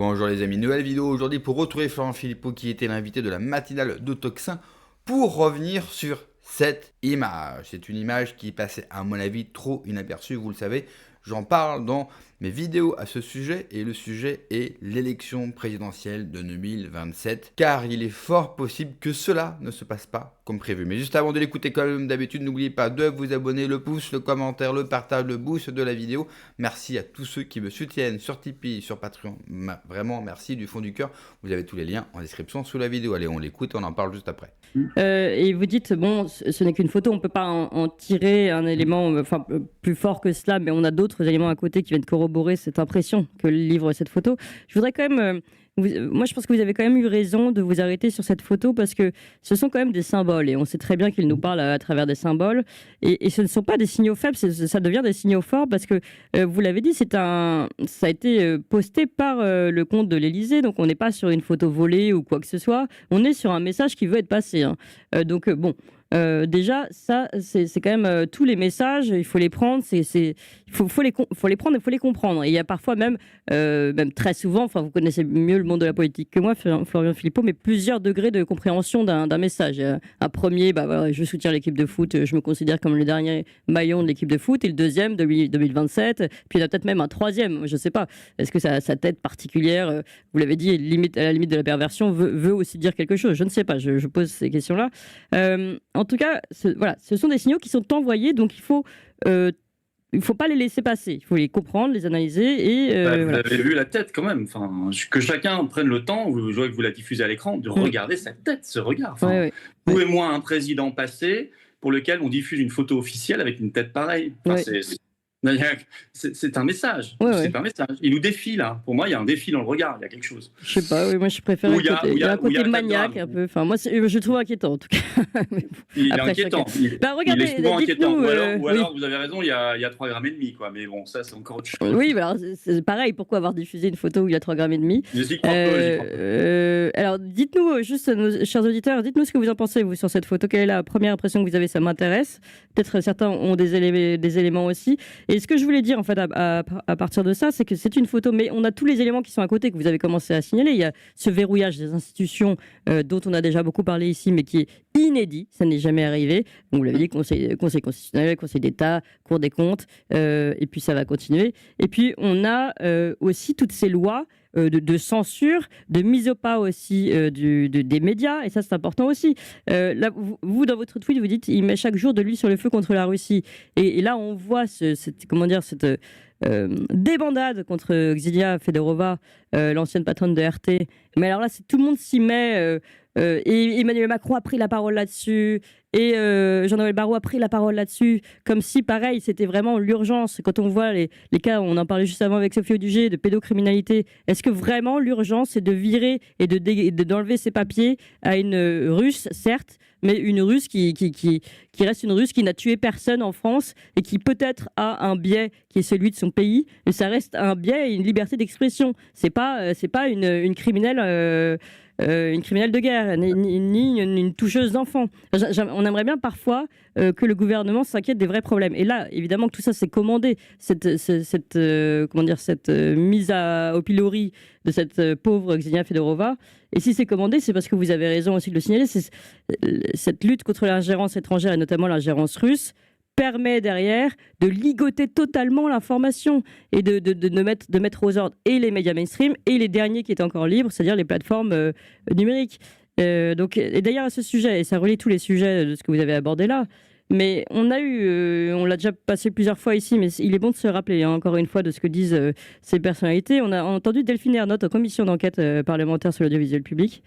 Bonjour les amis, nouvelle vidéo aujourd'hui pour retrouver Florian Philippot qui était l'invité de la matinale de Toxin pour revenir sur cette image. C'est une image qui est passée à mon avis trop inaperçue, vous le savez. J'en parle dans mes vidéos à ce sujet et le sujet est l'élection présidentielle de 2027 car il est fort possible que cela ne se passe pas comme prévu. Mais juste avant de l'écouter comme d'habitude, n'oubliez pas de vous abonner, le pouce, le commentaire, le partage, le boost de la vidéo. Merci à tous ceux qui me soutiennent sur Tipeee, sur Patreon. Vraiment merci du fond du cœur. Vous avez tous les liens en description sous la vidéo. Allez, on l'écoute, on en parle juste après. Et vous dites, bon, ce n'est qu'une photo, on ne peut pas en tirer un élément plus fort que cela, mais on a d'autres éléments à côté qui viennent corroborer cette impression que livre cette photo. Je voudrais quand même... moi, je pense que vous avez quand même eu raison de vous arrêter sur cette photo parce que ce sont quand même des symboles et on sait très bien qu'ils nous parlent à travers des symboles et ce ne sont pas des signaux faibles, ça devient des signaux forts parce que vous l'avez dit, ça a été posté par le compte de l'Élysée, donc on n'est pas sur une photo volée ou quoi que ce soit, on est sur un message qui veut être passé. Hein. Bon. Déjà, ça, c'est quand même tous les messages, il faut les prendre, il faut les prendre, il faut les comprendre. Et il y a parfois même très souvent, enfin vous connaissez mieux le monde de la politique que moi, Florian Philippot, mais plusieurs degrés de compréhension d'un message. Un premier, voilà, je soutiens l'équipe de foot, je me considère comme le dernier maillon de l'équipe de foot, et le deuxième, 2027, puis il y en a peut-être même un troisième, je ne sais pas. Est-ce que sa tête particulière, vous l'avez dit, à la limite de la perversion, veut aussi dire quelque chose? Je ne sais pas, je pose ces questions-là. En tout cas, voilà, ce sont des signaux qui sont envoyés, donc il faut pas les laisser passer. Il faut les comprendre, les analyser et. Vous avez vu la tête quand même. Enfin, que chacun prenne le temps, je vois que vous la diffusez à l'écran, de regarder sa tête, ce regard. Enfin, Trouvez-moi un président passé pour lequel on diffuse une photo officielle avec une tête pareille. Enfin, c'est un message. C'est un message. Il nous défie là. Pour moi, il y a un défi dans le regard. Il y a quelque chose. Je sais pas. Moi, je préfère. Il y a un côté maniaque un peu. Enfin, moi, je trouve inquiétant en tout cas. Il est inquiétant. Regardez, il est souvent inquiétant. Ou alors, vous avez raison. Il y a 3,5 grammes quoi. Mais bon, ça, c'est encore autre chose. Oui, alors c'est pareil. Pourquoi avoir diffusé une photo où il y a 3,5 grammes? J'y crois pas. Alors, dites-nous juste, nos chers auditeurs, dites-nous ce que vous en pensez vous sur cette photo. Quelle est la première impression que vous avez? Ça m'intéresse. Peut-être certains ont des éléments aussi. Et ce que je voulais dire, en fait, à partir de ça, c'est que c'est une photo, mais on a tous les éléments qui sont à côté, que vous avez commencé à signaler. Il y a ce verrouillage des institutions dont on a déjà beaucoup parlé ici, mais qui est inédit. Ça n'est jamais arrivé. Vous l'avez dit, Conseil constitutionnel, Conseil d'État, Cour des comptes, et puis ça va continuer. Et puis, on a aussi toutes ces lois de censure, de mise au pas aussi des médias, et ça c'est important aussi. Là, vous, dans votre tweet, vous dites il met chaque jour de l'huile sur le feu contre la Russie. Et là, on voit cette débandade contre Ksenia Fedorova, l'ancienne patronne de RT. Mais alors là, tout le monde s'y met. Et Emmanuel Macron a pris la parole là-dessus, et Jean-Noël Barrot a pris la parole là-dessus, comme si, pareil, c'était vraiment l'urgence. Quand on voit les cas, on en parlait juste avant avec Sophie Audugé, de pédocriminalité, est-ce que vraiment l'urgence, c'est de virer et d'enlever ses papiers à une Russe, certes, mais une Russe qui reste une Russe qui n'a tué personne en France et qui peut-être a un biais qui est celui de son pays, mais ça reste un biais et une liberté d'expression. C'est pas une criminelle... une criminelle de guerre, ni une toucheuse d'enfants. On aimerait bien parfois que le gouvernement s'inquiète des vrais problèmes. Et là, évidemment que tout ça, c'est commandé. Cette mise au pilori de cette pauvre Ksenia Fedorova. Et si c'est commandé, c'est parce que vous avez raison aussi de le signaler. Cette lutte contre l'ingérence étrangère, et notamment l'ingérence russe, permet derrière de ligoter totalement l'information et de mettre aux ordres et les médias mainstream et les derniers qui étaient encore libres, c'est-à-dire les plateformes numériques. Et d'ailleurs à ce sujet, et ça relie tous les sujets de ce que vous avez abordé là, mais on l'a déjà passé plusieurs fois ici, mais il est bon de se rappeler encore une fois de ce que disent ces personnalités. On a entendu Delphine Ernotte en commission d'enquête parlementaire sur l'audiovisuel public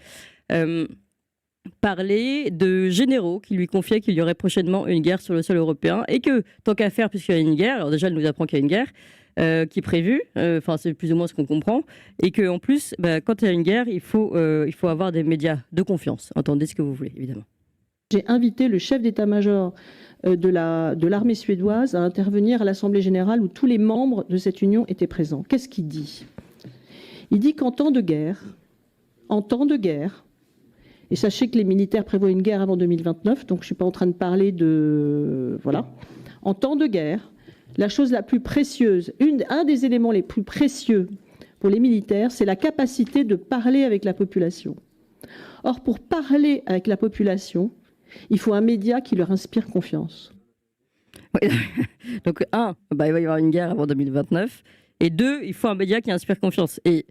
parler de généraux qui lui confiaient qu'il y aurait prochainement une guerre sur le sol européen et que, tant qu'à faire, puisqu'il y a une guerre, alors déjà elle nous apprend qu'il y a une guerre qui est prévue, c'est plus ou moins ce qu'on comprend, et qu'en plus, quand il y a une guerre, il faut avoir des médias de confiance. Entendez ce que vous voulez, évidemment. J'ai invité le chef d'état-major de l'armée suédoise à intervenir à l'Assemblée générale où tous les membres de cette union étaient présents. Qu'est-ce qu'il dit? Il dit qu'en temps de guerre, et sachez que les militaires prévoient une guerre avant 2029, donc je ne suis pas en train de parler de... Voilà. En temps de guerre, la chose la plus précieuse, un des éléments les plus précieux pour les militaires, c'est la capacité de parler avec la population. Or, pour parler avec la population, il faut un média qui leur inspire confiance. Oui. Donc, il va y avoir une guerre avant 2029. Et 2, il faut un média qui inspire confiance. Et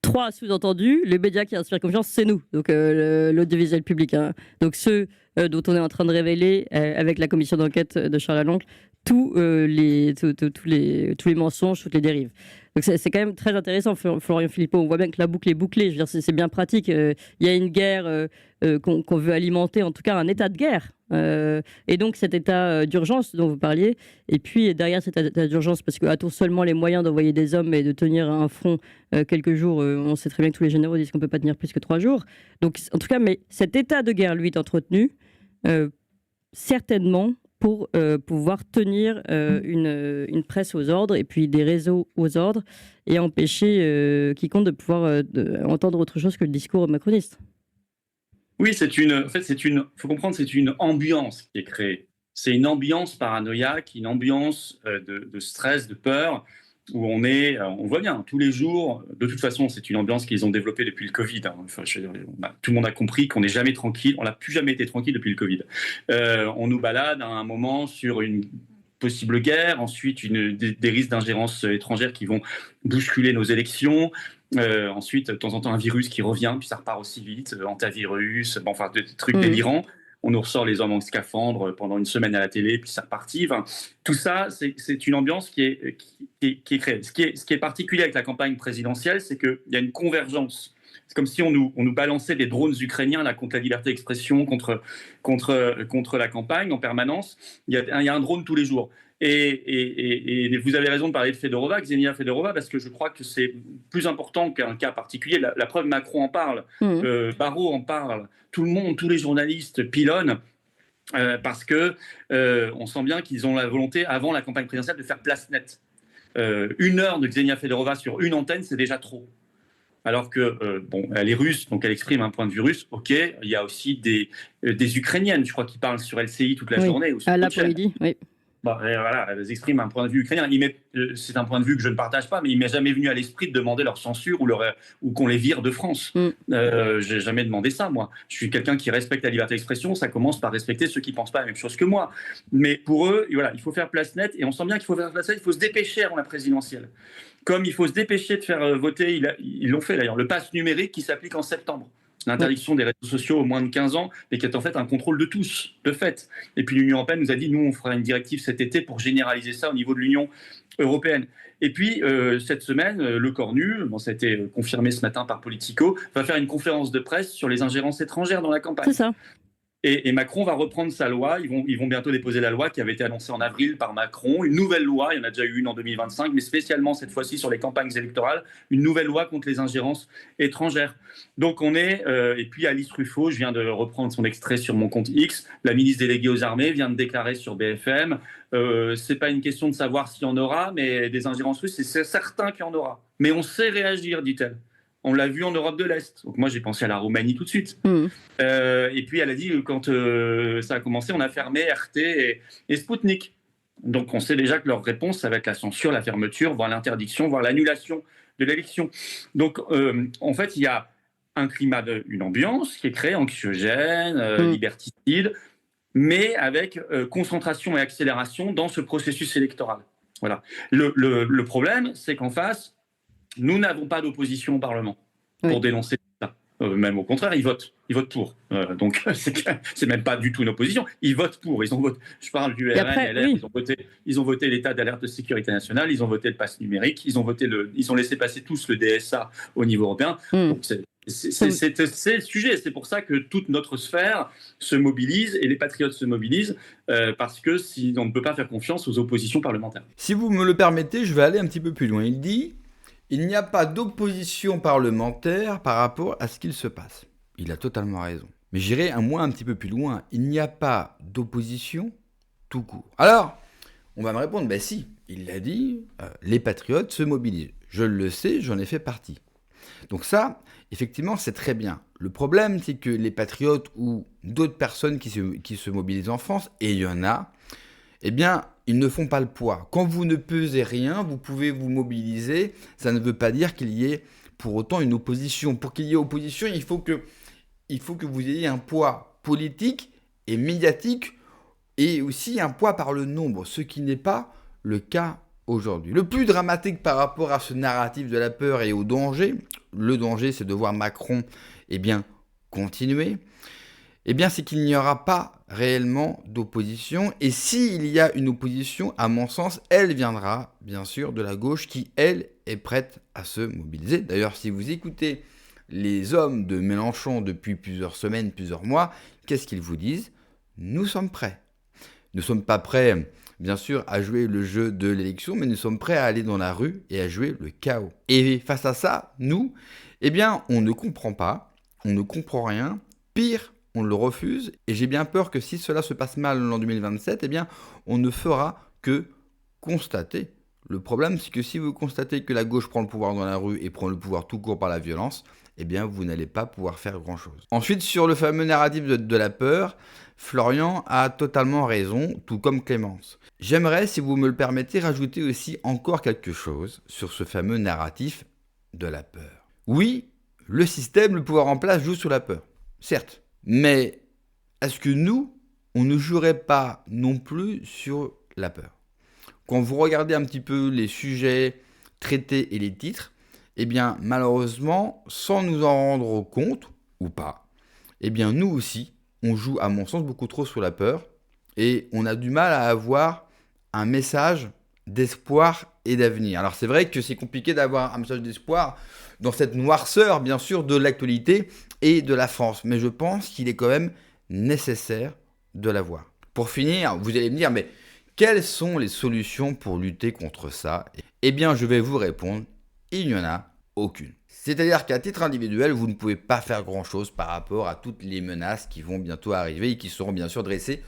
3, sous-entendu, le média qui inspire confiance, c'est nous, donc l'audiovisuel public. Hein. Donc ceux dont on est en train de révéler, avec la commission d'enquête de Charles Aloncle, tous les mensonges, toutes les dérives. Donc c'est quand même très intéressant, Florian Philippot. On voit bien que la boucle est bouclée. Je veux dire, c'est bien pratique. Il y a une guerre qu'on veut alimenter, en tout cas un état de guerre. Et donc cet état d'urgence dont vous parliez. Et puis derrière cet état d'urgence, parce qu'a-t-on seulement les moyens d'envoyer des hommes et de tenir un front quelques jours, on sait très bien que tous les généraux disent qu'on ne peut pas tenir plus que 3 jours. Donc en tout cas, mais cet état de guerre, lui, est entretenu certainement pour pouvoir tenir une presse aux ordres et puis des réseaux aux ordres et empêcher quiconque de pouvoir entendre autre chose que le discours macroniste. Oui, faut comprendre, c'est une ambiance qui est créée. C'est une ambiance paranoïaque, une ambiance de stress, de peur, où on voit bien, tous les jours, de toute façon, c'est une ambiance qu'ils ont développée depuis le Covid. Hein. Enfin, tout le monde a compris qu'on n'est jamais tranquille, on n'a plus jamais été tranquille depuis le Covid. On nous balade à un moment sur une possible guerre, ensuite des risques d'ingérence étrangère qui vont bousculer nos élections, ensuite de temps en temps un virus qui revient, puis ça repart aussi vite, antivirus, enfin des trucs délirants. On nous ressort les hommes en scaphandre pendant une semaine à la télé, puis c'est reparti. Enfin, tout ça, c'est une ambiance qui est créée. Ce qui est particulier avec la campagne présidentielle, c'est qu'il y a une convergence. C'est comme si on nous balançait des drones ukrainiens là, contre la liberté d'expression, contre la campagne en permanence. Il y a un drone tous les jours. Et vous avez raison de parler de Fedorova, Ksenia Fedorova, parce que je crois que c'est plus important qu'un cas particulier. La preuve, Macron en parle, Barrot en parle, tout le monde, tous les journalistes pilonnent, parce que on sent bien qu'ils ont la volonté, avant la campagne présidentielle, de faire place nette. 1 heure de Ksenia Fedorova sur une antenne, c'est déjà trop. Alors que, elle est russe, donc elle exprime un point de vue russe. Ok, il y a aussi des Ukrainiennes, je crois, qui parlent sur LCI toute la journée. Ou sur l'après-midi, oui. Voilà, elles expriment un point de vue ukrainien. C'est un point de vue que je ne partage pas, mais il ne m'est jamais venu à l'esprit de demander leur censure ou qu'on les vire de France. Je n'ai jamais demandé ça, moi. Je suis quelqu'un qui respecte la liberté d'expression. Ça commence par respecter ceux qui ne pensent pas la même chose que moi. Mais pour eux, voilà, il faut faire place nette. Et on sent bien qu'il faut faire place nette. Il faut se dépêcher avant la présidentielle. Comme il faut se dépêcher de faire voter, ils l'ont fait d'ailleurs, le pass numérique qui s'applique en septembre. L'interdiction des réseaux sociaux aux moins de 15 ans, mais qui est en fait un contrôle de tous, de fait. Et puis l'Union européenne nous a dit, nous, on fera une directive cet été pour généraliser ça au niveau de l'Union européenne. Et puis, cette semaine, le Cornu, ça a été confirmé ce matin par Politico, va faire une conférence de presse sur les ingérences étrangères dans la campagne. C'est ça. Et Macron va reprendre sa loi. Ils vont bientôt déposer la loi qui avait été annoncée en avril par Macron. Une nouvelle loi, il y en a déjà eu une en 2025, mais spécialement cette fois-ci sur les campagnes électorales, une nouvelle loi contre les ingérences étrangères. Donc et puis Alice Ruffo, je viens de reprendre son extrait sur mon compte X, la ministre déléguée aux armées vient de déclarer sur BFM, c'est pas une question de savoir s'il y en aura, mais des ingérences russes, c'est certain qu'il y en aura. Mais on sait réagir, dit-elle. On l'a vu en Europe de l'Est. Donc moi, j'ai pensé à la Roumanie tout de suite. Et puis, elle a dit, quand ça a commencé, on a fermé RT et Sputnik. Donc, on sait déjà que leur réponse, ça va être la censure, la fermeture, voire l'interdiction, voire l'annulation de l'élection. Donc, en fait, il y a un climat, une ambiance qui est créée, anxiogène, liberticide, mais avec concentration et accélération dans ce processus électoral. Voilà. Le problème, c'est qu'en face, nous n'avons pas d'opposition au Parlement pour dénoncer ça. Même au contraire, ils votent pour. Donc, c'est même pas du tout une opposition. Ils votent pour. Je parle du RN, LR, ils ont voté l'état d'alerte de sécurité nationale, ils ont voté le pass numérique, ils ont laissé passer tous le DSA au niveau européen. Donc, c'est le sujet. C'est pour ça que toute notre sphère se mobilise et les patriotes se mobilisent parce que on ne peut pas faire confiance aux oppositions parlementaires. Si vous me le permettez, je vais aller un petit peu plus loin. Il dit... Il n'y a pas d'opposition parlementaire par rapport à ce qu'il se passe. Il a totalement raison. Mais j'irai un petit peu plus loin. Il n'y a pas d'opposition tout court. Alors, on va me répondre, ben si, il l'a dit, les patriotes se mobilisent. Je le sais, j'en ai fait partie. Donc ça, effectivement, c'est très bien. Le problème, c'est que les patriotes ou d'autres personnes qui se mobilisent en France, et il y en a, eh bien, ils ne font pas le poids. Quand vous ne pesez rien, vous pouvez vous mobiliser. Ça ne veut pas dire qu'il y ait pour autant une opposition. Pour qu'il y ait opposition, il faut que vous ayez un poids politique et médiatique et aussi un poids par le nombre, ce qui n'est pas le cas aujourd'hui. Le plus dramatique par rapport à ce narratif de la peur et au danger, le danger c'est de voir Macron continuer, c'est qu'il n'y aura pas réellement d'opposition. Et s'il y a une opposition, à mon sens, elle viendra bien sûr de la gauche qui, elle, est prête à se mobiliser. D'ailleurs, si vous écoutez les hommes de Mélenchon depuis plusieurs semaines, plusieurs mois, qu'est-ce qu'ils vous disent ? Nous sommes prêts. Nous ne sommes pas prêts, bien sûr, à jouer le jeu de l'élection, mais nous sommes prêts à aller dans la rue et à jouer le chaos. Et face à ça, nous, on ne comprend pas, on ne comprend rien. Pire, on le refuse. Et j'ai bien peur que si cela se passe mal en 2027, on ne fera que constater. Le problème, c'est que si vous constatez que la gauche prend le pouvoir dans la rue et prend le pouvoir tout court par la violence, vous n'allez pas pouvoir faire grand-chose. Ensuite, sur le fameux narratif de la peur, Florian a totalement raison, tout comme Clémence. J'aimerais, si vous me le permettez, rajouter aussi encore quelque chose sur ce fameux narratif de la peur. Oui, le système, le pouvoir en place joue sur la peur, certes. Mais est-ce que nous, on ne jouerait pas non plus sur la peur ? Quand vous regardez un petit peu les sujets traités et les titres, malheureusement, sans nous en rendre compte, ou pas, nous aussi, on joue à mon sens beaucoup trop sur la peur et on a du mal à avoir un message d'espoir et d'avenir. Alors c'est vrai que c'est compliqué d'avoir un message d'espoir dans cette noirceur, bien sûr, de l'actualité et de la France, mais je pense qu'il est quand même nécessaire de l'avoir. Pour finir, vous allez me dire, mais quelles sont les solutions pour lutter contre ça ? Je vais vous répondre, il n'y en a aucune. C'est-à-dire qu'à titre individuel, vous ne pouvez pas faire grand-chose par rapport à toutes les menaces qui vont bientôt arriver et qui seront bien sûr dressées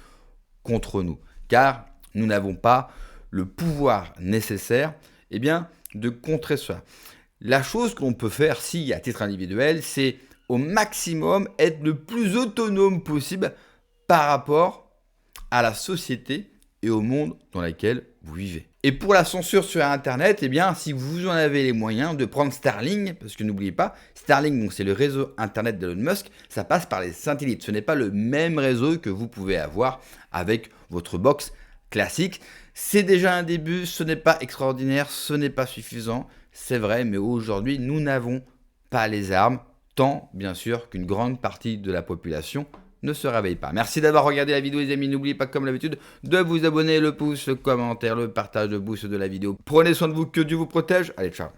contre nous. Car nous n'avons pas le pouvoir nécessaire de contrer cela. La chose que l'on peut faire, si à titre individuel, c'est au maximum être le plus autonome possible par rapport à la société et au monde dans lequel vous vivez. Et pour la censure sur Internet, si vous en avez les moyens de prendre Starlink, parce que n'oubliez pas, Starlink, c'est le réseau Internet d'Elon Musk, ça passe par les satellites. Ce n'est pas le même réseau que vous pouvez avoir avec votre box classique. C'est déjà un début, ce n'est pas extraordinaire, ce n'est pas suffisant, c'est vrai, mais aujourd'hui, nous n'avons pas les armes, tant bien sûr qu'une grande partie de la population ne se réveille pas. Merci d'avoir regardé la vidéo les amis, n'oubliez pas comme d'habitude de vous abonner, le pouce, le commentaire, le partage, le boost de la vidéo. Prenez soin de vous, que Dieu vous protège, allez ciao.